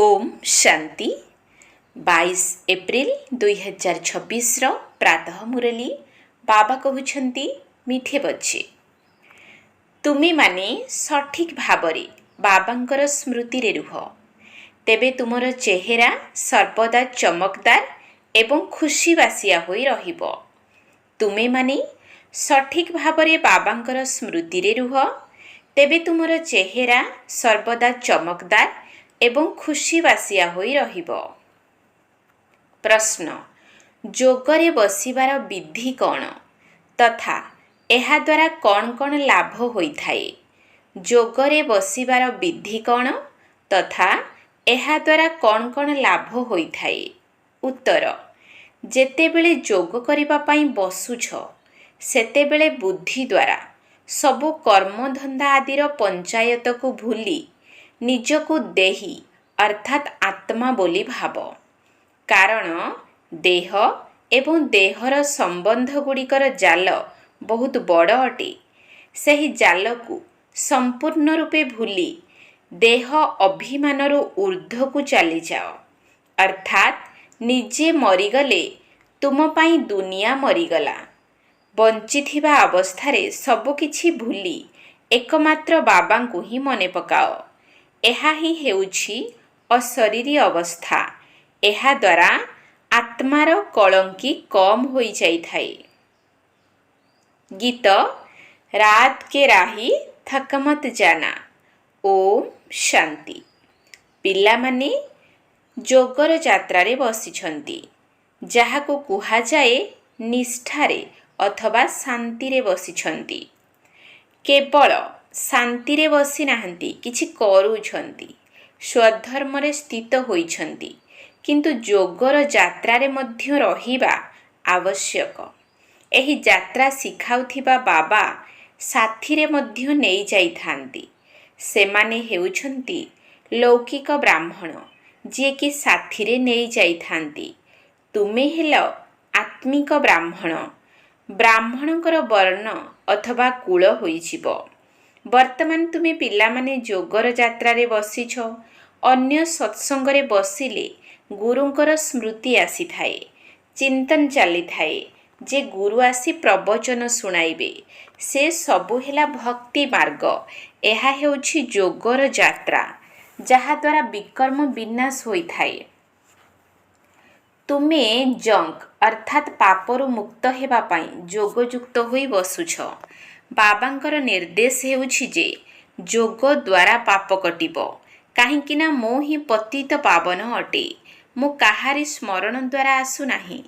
Om Shanti 22 April 2026 प्रातः मुरली बाबा कहउछंती मिठे बच्चे तुमे माने सठिक भावरे बाबांकर स्मृति रे रुह तेबे तुमर चेहरा सर्वदा चमकदार एवं खुशी बासिया होई रहिबो। तुमे माने सठिक भावरे बाबांकर स्मृति रे रुह तेबे तुमर चेहरा सर्वदा चमकदार एवं खुशी बासिया होई रहिबो। प्रश्न जोगरे बसिबार विधि कौन तथा एहा द्वारा कौन कौन लाभ होई थाए। जोगरे बसिबार विधि कौन तथा एहा द्वारा कौन कौन लाभ होई थाए। उत्तर जेतेबेले जोग करिबा पई बसुछ सेतेबेले बुद्धि द्वारा सबु कर्मधंदा आदिर पंचायत को भूली निजको देही अर्थात आत्मा बोली भाव। कारण देह एवं देहर संबंध गुड़िकर जाल बहुत बड़ अटे। सही जाल को संपूर्ण रूपे भूली देह अभिमानर ऊर्ध्व को चली जाओ अर्थात निजे मरीगले तुम पाई दुनिया मरीगला। बंचिथिबा अवस्थारे सबकिछि भूली एकमात्र बाबा को ही मने पकाओ। एहा ही हेउछि अशरीरी अवस्था। एहा द्वारा आत्मार कलंकी कम होई जाई थाए। गीत रात के राही थकमत जाना। ओम शांति। पिला माने जोगर यात्रारे बसिछंती जाहाको कुहा जाए निष्ठारे अथवा शांति रे बसिछंती। केवल शांति रे बसी नाहंती किछि करूछंती स्वधर्म रे स्थित होइछंती किंतु जोगर यात्रा रे मध्य रहिबा आवश्यक। एही यात्रा सिखाउथिबा बाबा साथी रे मध्य नेई जाइथांती। सेमाने हेउछंती लौकिक ब्राह्मण जे कि साथी रे नेई जाइथांती। तुमे हेलो आत्मिक ब्राह्मण। ब्राह्मणकर वर्ण अथवा कुल होइछिबो। वर्तमान तुमे पिला माने जोगर यात्रा रे बसिछ। अन्य सत्संग रे बसिले गुरुंकर स्मृति आसी थाए। चिंतन चली थाए जे गुरु आसी प्रवचन सुनाइबे। से सबु हेला भक्ति मार्ग। एहा हेउछि जोगर यात्रा जहा द्वारा विकर्म विनाश होई थाए। तुमे जंक अर्थात पापरु मुक्त हेबा पाई जोगयुक्त होई बसुछ। बाबांकर निर्देश हेउछि जे जोग द्वारा पाप कटिबो। काहेकिना मो ही पतित पावन अटे। मो काहारी स्मरण द्वारा आसु नाही।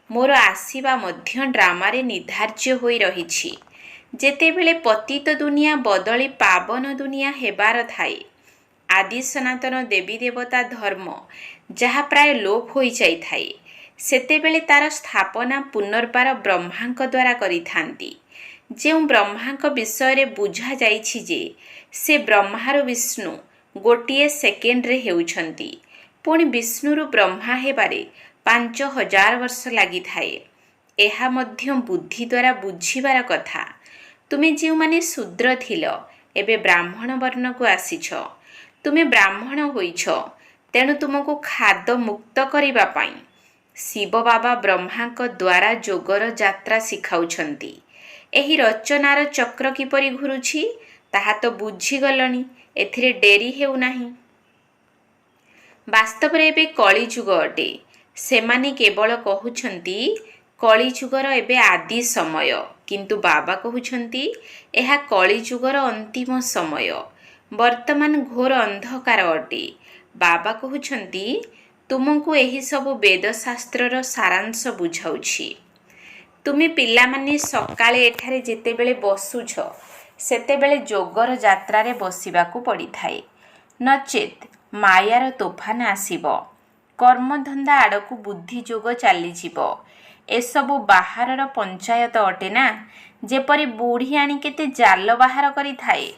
मोर आसीबा मध्य ड्रामारे निर्धार्य होई रहिछि। जेतेबेले पतित दुनिया बदली पावन दुनिया हेबार थाए आदि सनातन देवी देवता धर्म जहा प्राय लोप होई जाई थाए सेतेबेले तार स्थापना पुनर्बार ब्रह्मांक द्वारा करिथांती। जेउ ब्रह्मांक विषय रे बुझा जाइछि जे से ब्रह्मार विष्णु गोटिए सेकेंड रे हेउछंती। पुणी विष्णुरु ब्रह्मा हेबारे 5000 वर्ष लागि थाए। एहा मध्य बुद्धि द्वारा बुझिबार कथा। तुमे जेउ माने शूद्र थिलो एबे ब्राह्मण वर्ण को आसीछ। तुमे ब्राह्मण होइछ तेणु तुमको खाद मुक्त करिबा पाई शिव बाबा ब्रह्मांक द्वारा जोगर यात्रा सिखाउछंती। एही रचनार चक्र किपरि घुरुछि ताहा तो बुझिगलनी। एथिरे डेरी हेउ नाही। वास्तव रे एबे कली जुग अटे। सेमाने केवल कहुछंती कली जुगर एबे आदि समय किंतु बाबा कहुछंती एहा कली जुगर अंतिम समय। वर्तमान घोर अंधकार अटे। बाबा कहुछंती तुमको एही सबु वेद शास्त्रर सारांश बुझाउछि। तुमे पिला माने सकाळे एठारे जेतेबेले बसुछ सेतेबेले जोगर यात्रा रे बसिबाकू पड़ी थाए। नचेत मायार तोफान आसीबो। कर्मधंदा आड़कू बुद्धि जोग चली जीवो। एसबु बाहरर पंचायत अटे ना। जेपरि बुढ़ी आनी केते जाल बाहर करी थाए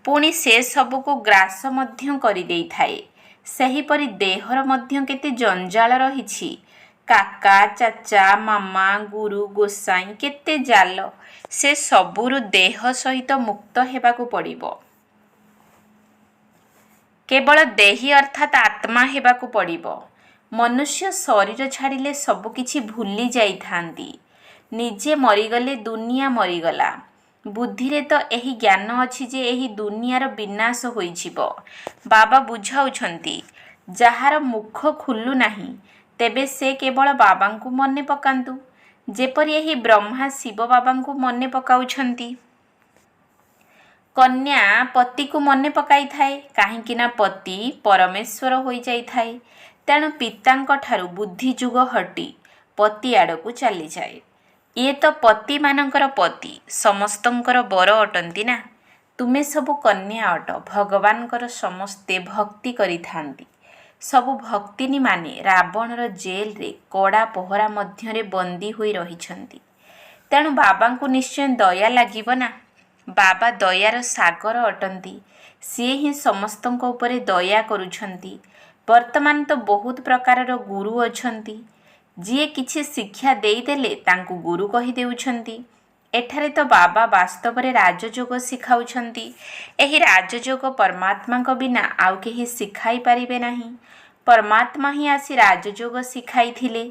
पुणी से सबु को ग्रास मध्य करी देई थाए। सेहीपरि देहर मध्य केते जंजाल रहिछि। काका चाचा मामा गुरु गोसाई केते जाल से सबुरु देह सहित मुक्त हेबाकू पड़िबो। କେବଳ ଦେହୀ ଅର୍ଥାତ୍ ଆତ୍ମା ହେବାକୁ ପଡ଼ିବ। ମନୁଷ୍ୟ ଶରୀର ଛାଡ଼ିଲେ ସବୁକିଛି ଭୁଲି ଯାଇଥାନ୍ତି। ନିଜେ ମରିଗଲେ ଦୁନିଆ ମରିଗଲା। ବୁଦ୍ଧିରେ ତ ଏହି ଜ୍ଞାନ ଅଛି ଯେ ଏହି ଦୁନିଆର ବିନାଶ ହୋଇଯିବ। ବାବା ବୁଝାଉଛନ୍ତି, ଯାହାର ମୁଖ ଖୋଲୁ ନାହିଁ ତେବେ ସେ କେବଳ ବାବାଙ୍କୁ ମନେ ପକାନ୍ତୁ, ଯେପରି ଏହି ବ୍ରହ୍ମା ଶିବ ବାବାଙ୍କୁ ମନେ ପକାଉଛନ୍ତି। କନ୍ୟା ପତିକୁ ମନେ ପକାଇଥାଏ, କାହିଁକି ନା ପତି ପରମେଶ୍ୱର ହୋଇଯାଇଥାଏ। ତେଣୁ ପିତାଙ୍କ ଠାରୁ ବୁଦ୍ଧିଯୁଗ ହଟି ପତି ଆଡ଼କୁ ଚାଲିଯାଏ। ଇଏ ତ ପତିମାନଙ୍କର ପତି, ସମସ୍ତଙ୍କର ବର ଅଟନ୍ତି ନା। ତୁମେ ସବୁ କନ୍ୟା ଅଟ। ଭଗବାନଙ୍କର ସମସ୍ତେ ଭକ୍ତି କରିଥାନ୍ତି। ସବୁ ଭକ୍ତିନୀମାନେ ରାବଣର ଜେଲରେ କଡ଼ା ପହରା ମଧ୍ୟରେ ବନ୍ଦୀ ହୋଇ ରହିଛନ୍ତି। ତେଣୁ ବାବାଙ୍କୁ ନିଶ୍ଚୟ ଦୟା ଲାଗିବ ନା। ବାବା ଦୟାର ସାଗର ଅଟନ୍ତି। ସିଏ ହିଁ ସମସ୍ତଙ୍କ ଉପରେ ଦୟା କରୁଛନ୍ତି। ବର୍ତ୍ତମାନ ତ ବହୁତ ପ୍ରକାରର ଗୁରୁ ଅଛନ୍ତି। ଯିଏ କିଛି ଶିକ୍ଷା ଦେଇଦେଲେ ତାଙ୍କୁ ଗୁରୁ କହିଦେଉଛନ୍ତି। ଏଠାରେ ତ ବାବା ବାସ୍ତବରେ ରାଜଯୋଗ ଶିଖାଉଛନ୍ତି। ଏହି ରାଜଯୋଗ ପରମାତ୍ମାଙ୍କ ବିନା ଆଉ କେହି ଶିଖାଇ ପାରିବେ ନାହିଁ। ପରମାତ୍ମା ହିଁ ଆସି ରାଜଯୋଗ ଶିଖାଇଥିଲେ।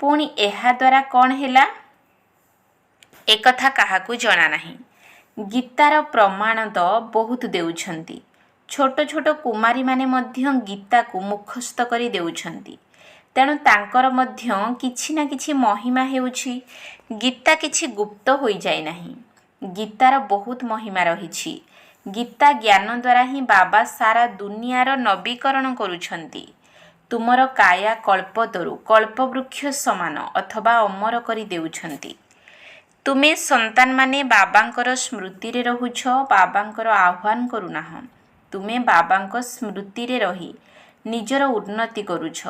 ପୁଣି ଏହାଦ୍ୱାରା କ'ଣ ହେଲା, ଏକଥା କାହାକୁ ଜଣା ନାହିଁ। ଗୀତାର ପ୍ରମାଣ ତ ବହୁତ ଦେଉଛନ୍ତି। ଛୋଟ ଛୋଟ କୁମାରୀମାନେ ମଧ୍ୟ ଗୀତାକୁ ମୁଖସ୍ଥ କରି ଦେଉଛନ୍ତି। ତେଣୁ ତାଙ୍କର ମଧ୍ୟ କିଛି ନା କିଛି ମହିମା ହେଉଛି। ଗୀତା କିଛି ଗୁପ୍ତ ହୋଇଯାଇ ନାହିଁ। ଗୀତାର ବହୁତ ମହିମା ରହିଛି। ଗୀତା ଜ୍ଞାନ ଦ୍ୱାରା ହିଁ ବାବା ସାରା ଦୁନିଆର ନବୀକରଣ କରୁଛନ୍ତି। ତୁମର କାୟା କଳ୍ପତରୁ କଳ୍ପବୃକ୍ଷ ସମାନ ଅଥବା ଅମର କରି ଦେଉଛନ୍ତି। ତୁମେ ସନ୍ତାନମାନେ ବାବାଙ୍କର ସ୍ମୃତିରେ ରହୁଛ, ବାବାଙ୍କର ଆହ୍ୱାନ କରୁନାହଁ। ତୁମେ ବାବାଙ୍କ ସ୍ମୃତିରେ ରହି ନିଜର ଉନ୍ନତି କରୁଛ।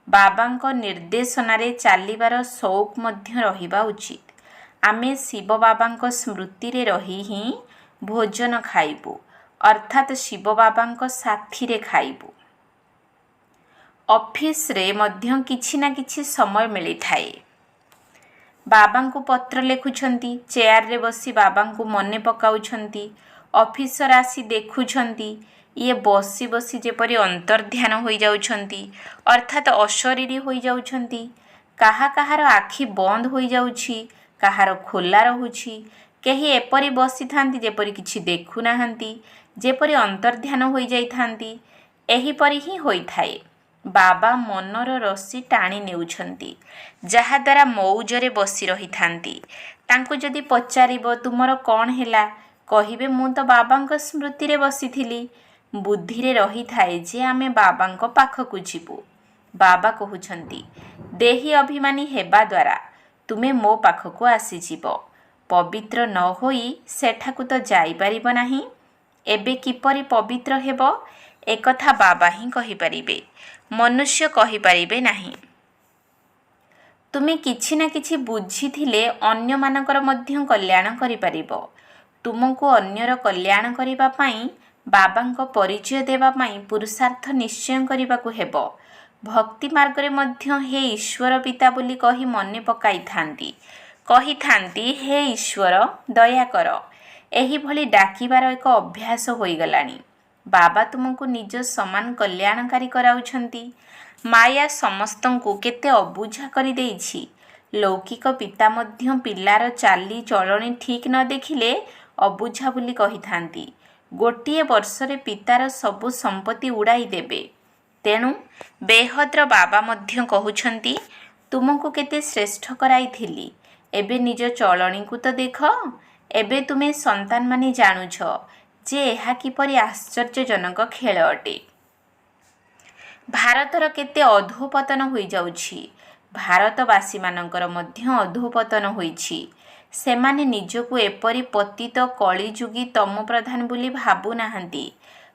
ବାବାଙ୍କ ନିର୍ଦ୍ଦେଶନାରେ ଚାଲିବାର ସଉକ ମଧ୍ୟ ରହିବା ଉଚିତ। ଆମେ ଶିବ ବାବାଙ୍କ ସ୍ମୃତିରେ ରହି ହିଁ ଭୋଜନ ଖାଇବୁ, ଅର୍ଥାତ୍ ଶିବ ବାବାଙ୍କ ସାଥିରେ ଖାଇବୁ। ଅଫିସରେ ମଧ୍ୟ କିଛି ନା କିଛି ସମୟ ମିଳିଥାଏ। ବାବାଙ୍କୁ ପତ୍ର ଲେଖୁଛନ୍ତି, ଚେୟାରରେ ବସି ବାବାଙ୍କୁ ମନେ ପକାଉଛନ୍ତି। ଅଫିସର ଆସି ଦେଖୁଛନ୍ତି, ଇଏ ବସି ବସି ଯେପରି ଅନ୍ତର୍ଧ୍ୟାନ ହୋଇଯାଉଛନ୍ତି, ଅର୍ଥାତ୍ ଅଶରୀରୀ ହୋଇଯାଉଛନ୍ତି। କାହାର ଆଖି ବନ୍ଦ ହୋଇଯାଉଛି, କାହାର ଖୋଲା ରହୁଛି। କେହି ଏପରି ବସିଥାନ୍ତି ଯେପରି କିଛି ଦେଖୁନାହାନ୍ତି, ଯେପରି ଅନ୍ତର୍ଧ୍ୟାନ ହୋଇଯାଇଥାନ୍ତି। ଏହିପରି ହିଁ ହୋଇଥାଏ। ବାବା ମନର ରଶି ଟାଣି ନେଉଛନ୍ତି, ଯାହାଦ୍ୱାରା ମଉଜରେ ବସି ରହିଥାନ୍ତି। ତାଙ୍କୁ ଯଦି ପଚାରିବ ତୁମର କ'ଣ ହେଲା, କହିବେ ମୁଁ ତ ବାବାଙ୍କ ସ୍ମୃତିରେ ବସିଥିଲି। ବୁଦ୍ଧିରେ ରହିଥାଏ ଯେ ଆମେ ବାବାଙ୍କ ପାଖକୁ ଯିବୁ। ବାବା କହୁଛନ୍ତି, ଦେହୀ ଅଭିମାନୀ ହେବା ଦ୍ୱାରା ତୁମେ ମୋ ପାଖକୁ ଆସିଯିବ। ପବିତ୍ର ନ ହୋଇ ସେଠାକୁ ତ ଯାଇପାରିବ ନାହିଁ। ଏବେ କିପରି ପବିତ୍ର ହେବ, ଏକଥା ବାବା ହିଁ କହିପାରିବେ, ମନୁଷ୍ୟ କହିପାରିବେ ନାହିଁ। ତୁମେ କିଛି ନା କିଛି ବୁଝିଥିଲେ ଅନ୍ୟମାନଙ୍କର ମଧ୍ୟ କଲ୍ୟାଣ କରିପାରିବ। ତୁମକୁ ଅନ୍ୟର କଲ୍ୟାଣ କରିବା ପାଇଁ, ବାବାଙ୍କ ପରିଚୟ ଦେବା ପାଇଁ ପୁରୁଷାର୍ଥ ନିଶ୍ଚୟ କରିବାକୁ ହେବ। ଭକ୍ତି ମାର୍ଗରେ ମଧ୍ୟ ହେ ଈଶ୍ୱର ପିତା ବୋଲି କହି ମନେ ପକାଇଥାନ୍ତି। କହିଥାନ୍ତି, ହେ ଈଶ୍ୱର ଦୟାକର। ଏହିଭଳି ଡାକିବାର ଏକ ଅଭ୍ୟାସ ହୋଇଗଲାଣି। ବାବା ତୁମକୁ ନିଜ ସମାନ କଲ୍ୟାଣକାରୀ କରାଉଛନ୍ତି। ମାୟା ସମସ୍ତଙ୍କୁ କେତେ ଅବୁଝା କରିଦେଇଛି। ଲୌକିକ ପିତା ମଧ୍ୟ ପିଲାର ଚାଲି ଚଳଣି ଠିକ୍ ନ ଦେଖିଲେ ଅବୁଝା ବୋଲି କହିଥାନ୍ତି। ଗୋଟିଏ ବର୍ଷରେ ପିତାର ସବୁ ସମ୍ପତ୍ତି ଉଡ଼ାଇ ଦେବେ। ତେଣୁ ବେହଦ୍ର ବାବା ମଧ୍ୟ କହୁଛନ୍ତି, ତୁମକୁ କେତେ ଶ୍ରେଷ୍ଠ କରାଇଥିଲି। ଏବେ ନିଜ ଚଳଣିକୁ ତ ଦେଖ। ଏବେ ତୁମେ ସନ୍ତାନମାନେ ଜାଣୁଛ ଯେ ଏହା କିପରି ଆଶ୍ଚର୍ଯ୍ୟଜନକ ଖେଳ ଅଟେ। ଭାରତର କେତେ ଅଧୋପତନ ହୋଇଯାଉଛି। ଭାରତବାସୀମାନଙ୍କର ମଧ୍ୟ ଅଧୋପତନ ହୋଇଛି। ସେମାନେ ନିଜକୁ ଏପରି ପତିତ କଳିଯୁଗୀ ତମୋପ୍ରଧାନ ବୋଲି ଭାବୁନାହାନ୍ତି।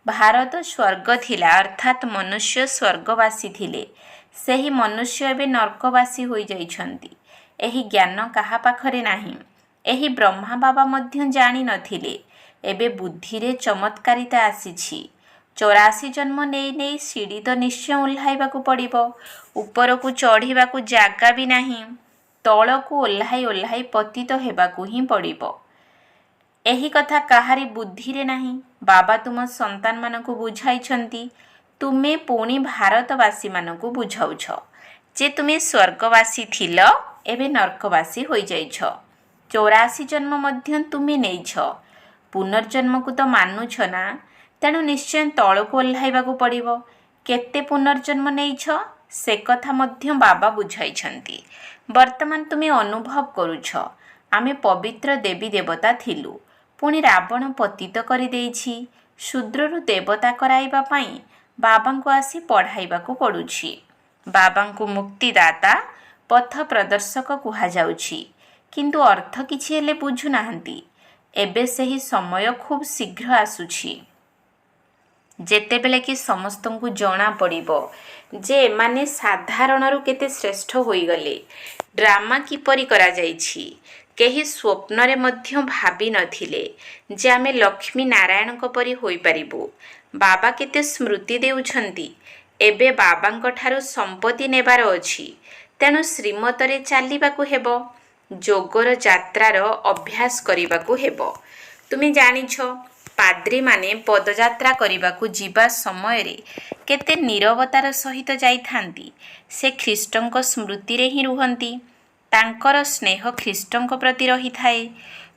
ଭାରତ ସ୍ୱର୍ଗ ଥିଲା, ଅର୍ଥାତ୍ ମନୁଷ୍ୟ ସ୍ୱର୍ଗବାସୀ ଥିଲେ। ସେହି ମନୁଷ୍ୟ ଏବେ ନର୍କବାସୀ ହୋଇଯାଇଛନ୍ତି। ଏହି ଜ୍ଞାନ କାହା ପାଖରେ ନାହିଁ। ଏହି ବ୍ରହ୍ମା ବାବା ମଧ୍ୟ ଜାଣିନଥିଲେ। ଏବେ ବୁଦ୍ଧିରେ ଚମତ୍କାରିତା ଆସିଛି। 84 ଜନ୍ମ ନେଇ ନେଇ ସିଡ଼ି ତ ନିଶ୍ଚୟ ଓହ୍ଲାଇବାକୁ ପଡ଼ିବ। ଉପରକୁ ଚଢ଼ିବାକୁ ଜାଗା ବି ନାହିଁ। ତଳକୁ ଓହ୍ଲାଇ ଓହ୍ଲାଇ ପତିତ ହେବାକୁ ହିଁ ପଡ଼ିବ। ଏହି କଥା କାହାରି ବୁଦ୍ଧିରେ ନାହିଁ। ବାବା ତୁମ ସନ୍ତାନମାନଙ୍କୁ ବୁଝାଇଛନ୍ତି, ତୁମେ ପୁଣି ଭାରତବାସୀମାନଙ୍କୁ ବୁଝାଉଛ ଯେ ତୁମେ ସ୍ୱର୍ଗବାସୀ ଥିଲ, ଏବେ ନର୍କବାସୀ ହୋଇଯାଇଛ। 84 ଜନ୍ମ ମଧ୍ୟ ତୁମେ ନେଇଛ। ପୁନର୍ଜନ୍ମକୁ ତ ମାନୁଛ ନା, ତେଣୁ ନିଶ୍ଚୟ ତଳକୁ ଓହ୍ଲାଇବାକୁ ପଡ଼ିବ। କେତେ ପୁନର୍ଜନ୍ମ ନେଇଛ ସେ କଥା ମଧ୍ୟ ବାବା ବୁଝାଇଛନ୍ତି। ବର୍ତ୍ତମାନ ତୁମେ ଅନୁଭବ କରୁଛ, ଆମେ ପବିତ୍ର ଦେବୀ ଦେବତା ଥିଲୁ, ପୁଣି ରାବଣ ପତିତ କରିଦେଇଛି। ଶୂଦ୍ରରୁ ଦେବତା କରାଇବା ପାଇଁ ବାବାଙ୍କୁ ଆସି ପଢ଼ାଇବାକୁ ପଡ଼ୁଛି। ବାବାଙ୍କୁ ମୁକ୍ତିଦାତା, ପଥ ପ୍ରଦର୍ଶକ କୁହାଯାଉଛି, କିନ୍ତୁ ଅର୍ଥ କିଛି ହେଲେ ବୁଝୁନାହାନ୍ତି। ଏବେ ସେହି ସମୟ ଖୁବ୍ ଶୀଘ୍ର ଆସୁଛି ଯେତେବେଳେ କି ସମସ୍ତଙ୍କୁ ଜଣାପଡ଼ିବ ଯେ ଏମାନେ ସାଧାରଣରୁ କେତେ ଶ୍ରେଷ୍ଠ ହୋଇଗଲେ। ଡ୍ରାମା କିପରି କରାଯାଇଛି, କେହି ସ୍ୱପ୍ନରେ ମଧ୍ୟ ଭାବି ନଥିଲେ ଯେ ଆମେ ଲକ୍ଷ୍ମୀ ନାରାୟଣଙ୍କ ପରି ହୋଇପାରିବୁ। ବାବା କେତେ ସ୍ମୃତି ଦେଉଛନ୍ତି। ଏବେ ବାବାଙ୍କ ଠାରୁ ସମ୍ପତ୍ତି ନେବାର ଅଛି, ତେଣୁ ଶ୍ରୀମତରେ ଚାଲିବାକୁ ହେବ। ଯୋଗର ଯାତ୍ରାର ଅଭ୍ୟାସ କରିବାକୁ ହେବ। ତୁମେ ଜାଣିଛ, ପାଦ୍ରୀମାନେ ପଦଯାତ୍ରା କରିବାକୁ ଯିବା ସମୟରେ କେତେ ନୀରବତାର ସହିତ ଯାଇଥାନ୍ତି। ସେ ଖ୍ରୀଷ୍ଟଙ୍କ ସ୍ମୃତିରେ ହିଁ ରୁହନ୍ତି। ତାଙ୍କର ସ୍ନେହ ଖ୍ରୀଷ୍ଟଙ୍କ ପ୍ରତି ରହିଥାଏ।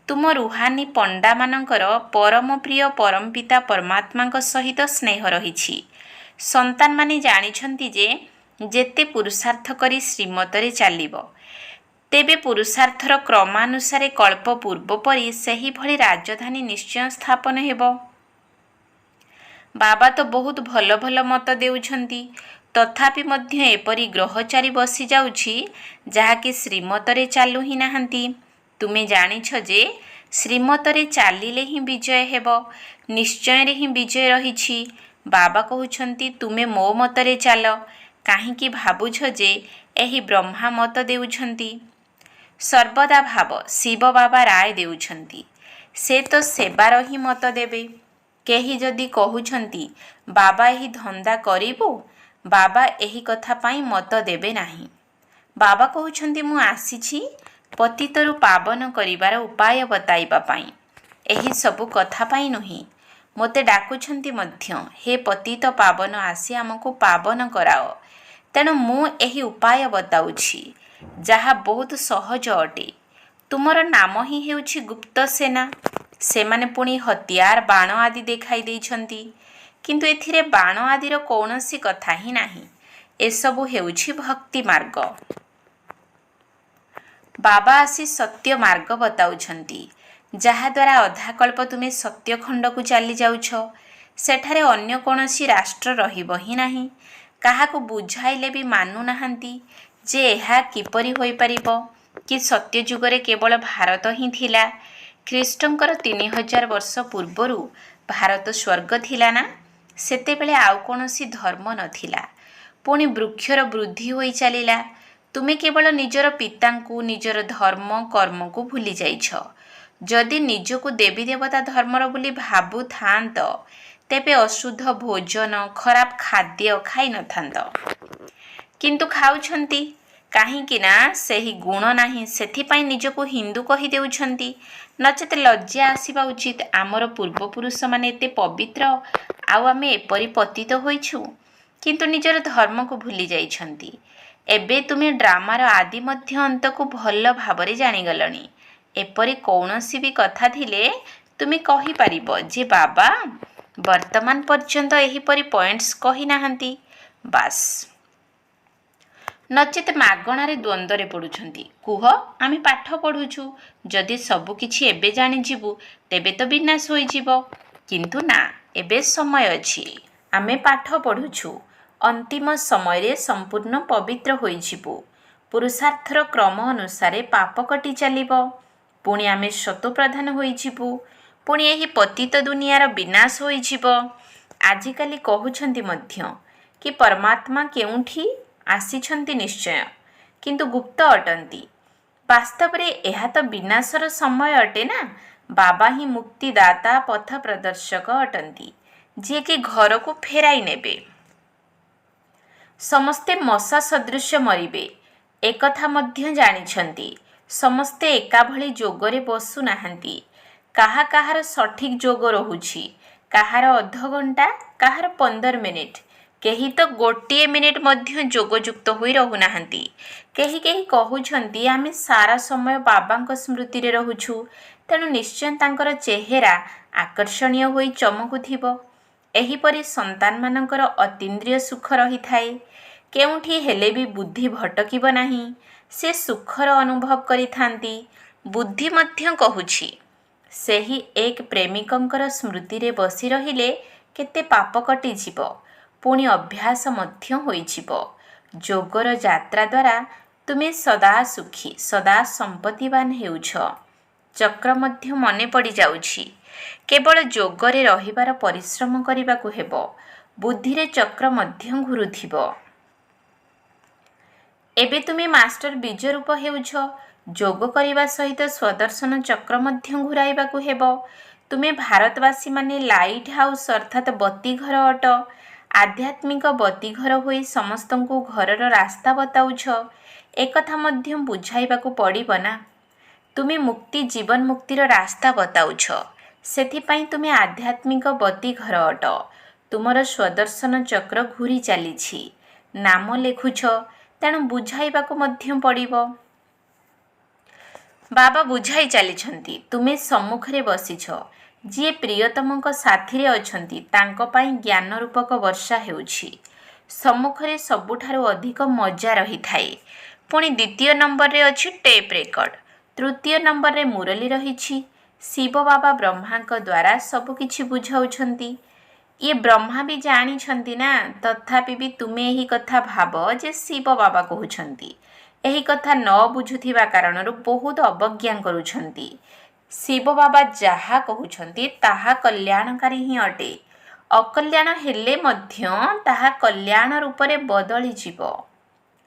ତୁମ ରୁହାନୀ ପଣ୍ଡାମାନଙ୍କର ପରମ ପ୍ରିୟ ପରମପିତା ପରମାତ୍ମାଙ୍କ ସହିତ ସ୍ନେହ ରହିଛି। ସନ୍ତାନମାନେ ଜାଣିଛନ୍ତି ଯେ ଯେତେ ପୁରୁଷାର୍ଥ କରି ଶ୍ରୀମତରେ ଚାଲିବ, ତେବେ ପୁରୁଷାର୍ଥର କ୍ରମାନୁସାରେ କଳ୍ପ ପୂର୍ବ ପରି ସେହିଭଳି ରାଜଧାନୀ ନିଶ୍ଚୟ ସ୍ଥାପନ ହେବ। ବାବା ତ ବହୁତ ଭଲ ଭଲ ମତ ଦେଉଛନ୍ତି, ତଥାପି ମଧ୍ୟ ଏପରି ଗ୍ରହଚାରୀ ବସିଯାଉଛି ଯାହାକି ଶ୍ରୀମତରେ ଚାଲୁ ହିଁ ନାହାନ୍ତି। ତୁମେ ଜାଣିଛ ଯେ ଶ୍ରୀମତରେ ଚାଲିଲେ ହିଁ ବିଜୟ ହେବ, ନିଶ୍ଚୟରେ ହିଁ ବିଜୟ ରହିଛି। ବାବା କହୁଛନ୍ତି ତୁମେ ମୋ ମତରେ ଚାଲ। କାହିଁକି ଭାବୁଛ ଯେ ଏହି ବ୍ରହ୍ମା ମତ ଦେଉଛନ୍ତି? ସର୍ବଦା ଭାବ, ଶିବ ବାବା ରାୟ ଦେଉଛନ୍ତି, ସେ ତ ସେବାର ହିଁ ମତ ଦେବେ। କେହି ଯଦି କହୁଛନ୍ତି ବାବା ଏହି ଧନ୍ଦା କରିବୁ, ବାବା ଏହି କଥା ପାଇଁ ମତ ଦେବେ ନାହିଁ। ବାବା କହୁଛନ୍ତି ମୁଁ ଆସିଛି ପତିତରୁ ପାବନ କରିବାର ଉପାୟ ବତାଇବା ପାଇଁ, ଏହି ସବୁ କଥା ପାଇଁ ନୁହେଁ। ମୋତେ ଡାକୁଛନ୍ତି ମଧ୍ୟ, ହେ ପତିତ ପାବନ ଆସି ଆମକୁ ପାବନ କରାଅ। ତେଣୁ ମୁଁ ଏହି ଉପାୟ ବତାଉଛି, ଯାହା ବହୁତ ସହଜ ଅଟେ। ତୁମର ନାମ ହିଁ ହେଉଛି ଗୁପ୍ତ ସେନା। ସେମାନେ ପୁଣି ହତିଆର, ବାଣ ଆଦି ଦେଖାଇ ଦେଇଛନ୍ତି, କିନ୍ତୁ ଏଥିରେ ବାଣ ଆଦିର କୌଣସି କଥା ହିଁ ନାହିଁ। ଏସବୁ ହେଉଛି ଭକ୍ତି ମାର୍ଗ। ବାବା ଆସି ସତ୍ୟ ମାର୍ଗ ବତାଉଛନ୍ତି, ଯାହାଦ୍ୱାରା ଅଧାକଳ୍ପ ତୁମେ ସତ୍ୟ ଖଣ୍ଡକୁ ଚାଲିଯାଉଛ। ସେଠାରେ ଅନ୍ୟ କୌଣସି ରାଷ୍ଟ୍ର ରହିବ ହିଁ ନାହିଁ। କାହାକୁ ବୁଝାଇଲେ ବି ମାନୁନାହାନ୍ତି ଯେ ଏହା କିପରି ହୋଇପାରିବ କି ସତ୍ୟ ଯୁଗରେ କେବଳ ଭାରତ ହିଁ ଥିଲା। ଖ୍ରୀଷ୍ଟଙ୍କର 3000 ବର୍ଷ ପୂର୍ବରୁ ଭାରତ ସ୍ୱର୍ଗ ଥିଲା ନା? ସେତେବେଳେ ଆଉ କୌଣସି ଧର୍ମ ନଥିଲା। ପୁଣି ବୃକ୍ଷର ବୃଦ୍ଧି ହୋଇ ଚାଲିଲା। ତୁମେ କେବଳ ନିଜର ପିତାଙ୍କୁ, ନିଜର ଧର୍ମ କର୍ମକୁ ଭୁଲି ଯାଇଛ। ଯଦି ନିଜକୁ ଦେବୀ ଦେବତା ଧର୍ମର ବୋଲି ଭାବୁଥାନ୍ତ, ତେବେ ଅଶୁଦ୍ଧ ଭୋଜନ, ଖରାପ ଖାଦ୍ୟ ଖାଇନଥାନ୍ତ। କିନ୍ତୁ ଖାଉଛନ୍ତି କାହିଁକି ନା ସେହି ଗୁଣ ନାହିଁ, ସେଥିପାଇଁ ନିଜକୁ ହିନ୍ଦୁ କହିଦେଉଛନ୍ତି। ନଚେତ୍ ଲଜ୍ଜା ଆସିବା ଉଚିତ। ଆମର ପୂର୍ବପୁରୁଷମାନେ ଏତେ ପବିତ୍ର, ଆଉ ଆମେ ଏପରି ପତିତ ହୋଇଛୁ, କିନ୍ତୁ ନିଜର ଧର୍ମକୁ ଭୁଲି ଯାଇଛନ୍ତି। ଏବେ ତୁମେ ଡ୍ରାମାର ଆଦି ମଧ୍ୟ ଅନ୍ତକୁ ଭଲ ଭାବରେ ଜାଣିଗଲଣି। ଏପରି କୌଣସି ବି କଥା ଥିଲେ ତୁମେ କହିପାରିବ ଯେ ବାବା ବର୍ତ୍ତମାନ ପର୍ଯ୍ୟନ୍ତ ଏହିପରି ପଏଣ୍ଟସ୍ କହିନାହାନ୍ତି, ବାସ୍। ନଚେତ୍ ମାଗଣାରେ ଦ୍ୱନ୍ଦ୍ୱରେ ପଡ଼ୁଛନ୍ତି। କୁହ, ଆମେ ପାଠ ପଢ଼ୁଛୁ, ଯଦି ସବୁ କିଛି ଏବେ ଜାଣିଯିବୁ ତେବେ ତ ବିନାଶ ହୋଇଯିବ। କିନ୍ତୁ ନା, ଏବେ ସମୟ ଅଛି। ଆମେ ପାଠ ପଢ଼ୁଛୁ, ଅନ୍ତିମ ସମୟରେ ସମ୍ପୂର୍ଣ୍ଣ ପବିତ୍ର ହୋଇଯିବୁ। ପୁରୁଷାର୍ଥର କ୍ରମ ଅନୁସାରେ ପାପ କଟି ଚାଲିବ। ପୁଣି ଆମେ ଶତପ୍ରଧାନ ହୋଇଯିବୁ। ପୁଣି ଏହି ପତିତ ଦୁନିଆର ବିନାଶ ହୋଇଯିବ। ଆଜିକାଲି କହୁଛନ୍ତି ମଧ୍ୟ କି ପରମାତ୍ମା କେଉଁଠି ଆସିଛନ୍ତି ନିଶ୍ଚୟ, କିନ୍ତୁ ଗୁପ୍ତ ଅଟନ୍ତି। ବାସ୍ତବରେ ଏହା ତ ବିନାଶର ସମୟ ଅଟେ ନା। ବାବା ହିଁ ମୁକ୍ତିଦାତା, ପଥ ପ୍ରଦର୍ଶକ ଅଟନ୍ତି, ଯିଏକି ଘରକୁ ଫେରାଇ ନେବେ। ସମସ୍ତେ ମଶା ସଦୃଶ ମରିବେ, ଏକଥା ମଧ୍ୟ ଜାଣିଛନ୍ତି। ସମସ୍ତେ ଏକାଭଳି ଯୋଗରେ ବସୁନାହାନ୍ତି। କାହାର ସଠିକ୍ ଯୋଗ ରହୁଛି, କାହାର ଅଧଘଣ୍ଟା, କାହାର 15 ମିନିଟ୍, केही तो गोटे मिनिट मध्य जोगयुक्त होई रहुनाहांती। केही केही कहउछंती आमे सारा समय बाबांक स्मृति रे रहुछु, तेणु निश्चय तांकर चेहेरा आकर्षणीय होई चमकुथिबो। एहीपरि संतान मानकर अतीन्द्रिय सुख रही थाए। केउठी हेले भी बुद्धि भटकिब नाही, से सुखर अनुभव करिथांती। बुद्धि मध्य कहुछि, सेही एक प्रेमिकंकर स्मृति रे बसी रहिले केते पाप कटि जिवो, पुणी अभ्यास मध्य होइजिवो। जोगर यात्रा द्वारा तुमे सदा सुखी सदा संपत्तिवान हेउछ। चक्र मध्य मने पड़ी जाउछि। केवल जोगरे रहिबार परिश्रम करिबाकु हेबो। बुद्धिरे चक्र मध्य घुरुथिबो। एबे तुमे मास्टर बीज रूप हेउछ। जोग करिबा सहित स्वदर्शन चक्र मध्य घुराइबाकु हेबो। तुमे भारतवासी माने लाइट हाउस अर्थात बत्ती घर अट। आध्यात्मिक बत्ती घर होई समस्तंकु घरर रास्ता बताउछ। एकथा मध्य बुझाइबाकु पड़िबो ना। तुमे मुक्ति जीवन मुक्तिर रास्ता बताउछ। सेथिपाई तुमे आध्यात्मिक बत्ती घर अट। तुमर स्वदर्शन चक्र घुरी चलीछि। नाम लेखुछ, तेणु बुझाइबाकु मध्य पड़िबो। बाबा बुझाई चलीछंती। तुमे सम्मुखरे बसिछ। जी प्रियतमक साथी रे अछंती, तांको पाई ज्ञान रूपक वर्षा हेउछि। सम्मुखरे सबुठारु अधिक मजा रही थाए। पुणी द्वितीय नंबर रे अछि टेप रेकर्ड। तृतीय नंबर रे मुरली रहिछि। शिव बाबा ब्रह्मांक द्वारा सब किछि बुझाउछंती। ये ब्रह्मा भी जानिछंती ना, तथापि भी तुमे एही कथा भाब जे शिव बाबा कहुछंती। एही कथा न बुझुथिबा कारणरु बहुत अवज्ञा करुछंती। शिव बाबा जाहा कहुछंती ताहा कल्याणकारी ही अटे। अकल्याण हेले मध्य ताहा कल्याण रूपरे बदली जीवो।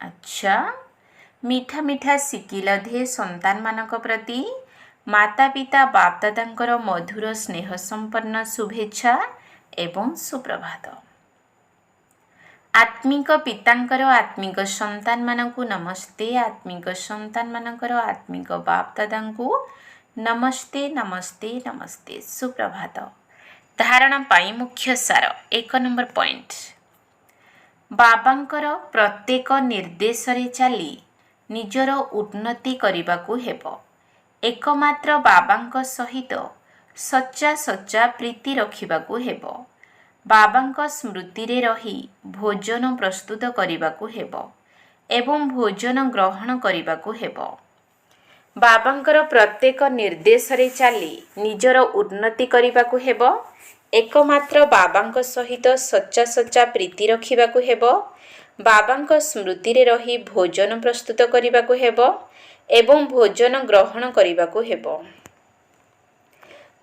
अच्छा, मीठा मीठा सिकिल धे संतान मानक प्रति माता पिता बापदादांकर मधुर स्नेह संपन्न शुभेच्छा एवं सुप्रभात। आत्मिक पितांकर आत्मिक संतान मानकु नमस्ते। आत्मिक संतान मानकर आत्मिक बापदादांकु नमस्ते नमस्ते नमस्ते सुप्रभात। धारणा पाई मुख्य सार 1 नंबर पॉइंट। बाबांकर प्रत्येक निर्देश रे चली निजर उन्नति करिबाकु हेबो। एकमात्र बाबांक सहित सच्चा सच्चा प्रीति रखिबाकु हेबो। बाबांक स्मृति रे रही भोजन प्रस्तुत करिबाकु हेबो एवं भोजन ग्रहण करिबाकु हेबो। बाबांकर प्रत्येक निर्देश रे चली निजर उन्नति करिबाकु हेबो। एकमात्र बाबांक सहित सच्चा सच्चा प्रीति रखिबाकु हेबो। बाबांक स्मृति रे रही भोजन प्रस्तुत करिबाकु हेबो एवं भोजन ग्रहण करिबाकु हेबो।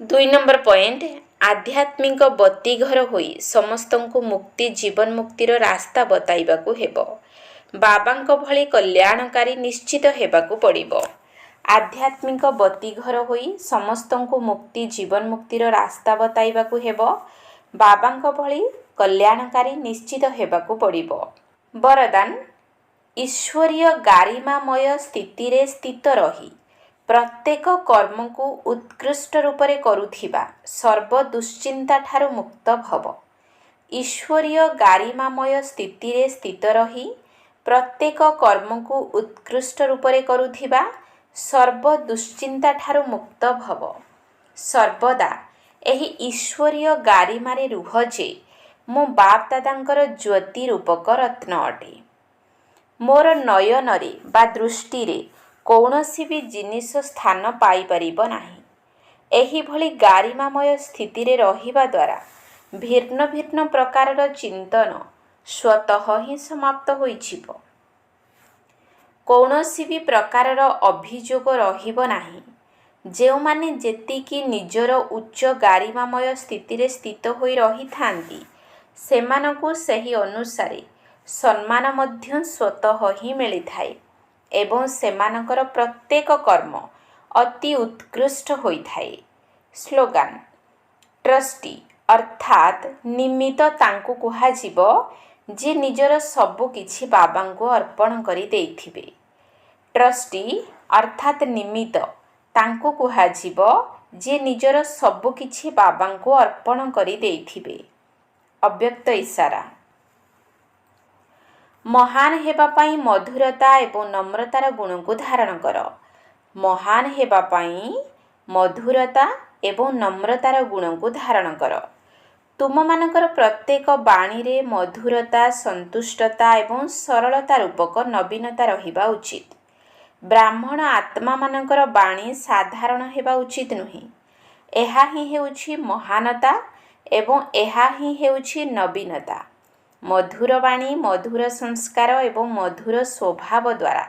2 नंबर पॉइंट। आध्यात्मिक बत्ती घर होई समस्तंकु मुक्ति जीवन मुक्तिर रास्ता बताइबाकु हेबो। बाबांक भली कल्याणकारी निश्चित हेबाकु पड़िबो। आध्यात्मिक बत्ती घर होई समस्तंकु मुक्ति जीवन मुक्तिर रास्ता बताइबाकु हेबो। बाबांक भली कल्याणकारी निश्चित हेबाकु पड़िबो। वरदान। ईश्वरीय गारिमामय स्थिति रे स्थित रही प्रत्येक कर्म को उत्कृष्ट रूपरे करुथिबा सर्व दुश्चिंता ठारू मुक्त भव। ईश्वरीय गारिमामय स्थिति रे स्थित रही प्रत्येक कर्म को उत्कृष्ट रूपरे करुथिबा सर्व दुश्चिंता ठारू मुक्त भव। सर्वदा एही ईश्वरीय गारिमारे रुह जे मो बाप दादांकर ज्योति रूपक रत्न अटे। मोर नयनरे बा दृष्टिरे कौनसी भी जिनिस स्थान पाई परिबो नाही। एही भली गारिमामय स्थिति रे रहिबा द्वारा भिन्न भिन्न प्रकारर चिंतन स्वतः ही समाप्त होइछिबो। कौनसी भी प्रकारर अभियोग रहिबो नाही। जेउमाने जेतिकी निजर उच्च गारिमामय स्थिति रे स्थित होई रही थांती सेमानकु सही अनुसारे सम्मान मध्य स्वतः ही मिली थाए एवं सेमानकर प्रत्येक कर्म अति उत्कृष्ट होई थाए। स्लोगान। ट्रस्टी अर्थात निमित्त तांकु कुहा जीवो जे निजर सबु किछि बाबांको अर्पण करि देइथिबे। ट्रस्टी अर्थात निमित्त तांकु कुहा जीवो जे निजर सबु किछि बाबांको अर्पण करि देइथिबे। अव्यक्त इशारा। ମହାନ ହେବା ପାଇଁ ମଧୁରତା ଏବଂ ନମ୍ରତାର ଗୁଣକୁ ଧାରଣ କର। ମହାନ ହେବା ପାଇଁ ମଧୁରତା ଏବଂ ନମ୍ରତାର ଗୁଣକୁ ଧାରଣ କର। ତୁମମାନଙ୍କର ପ୍ରତ୍ୟେକ ବାଣୀରେ ମଧୁରତା, ସନ୍ତୁଷ୍ଟତା ଏବଂ ସରଳତା ରୂପକ ନବୀନତା ରହିବା ଉଚିତ। ବ୍ରାହ୍ମଣ ଆତ୍ମାମାନଙ୍କର ବାଣୀ ସାଧାରଣ ହେବା ଉଚିତ ନୁହେଁ। ଏହା ହିଁ ହେଉଛି ମହାନତା ଏବଂ ଏହା ହିଁ ହେଉଛି ନବୀନତା। ମଧୁର ବାଣୀ, ମଧୁର ସଂସ୍କାର ଏବଂ ମଧୁର ସ୍ୱଭାବ ଦ୍ୱାରା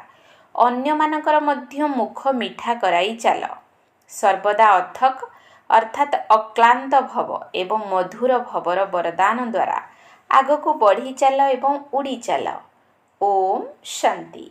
ଅନ୍ୟମାନଙ୍କର ମଧ୍ୟ ମୁଖ ମିଠା କରାଇ ଚାଲ। ସର୍ବଦା ଅଥକ ଅର୍ଥାତ୍ ଅକ୍ଲାନ୍ତ ଭବ ଏବଂ ମଧୁର ଭବର ବରଦାନ ଦ୍ୱାରା ଆଗକୁ ବଢ଼ି ଚାଲ ଏବଂ ଉଡ଼ି ଚାଲ। ଓମ୍ ଶାନ୍ତି।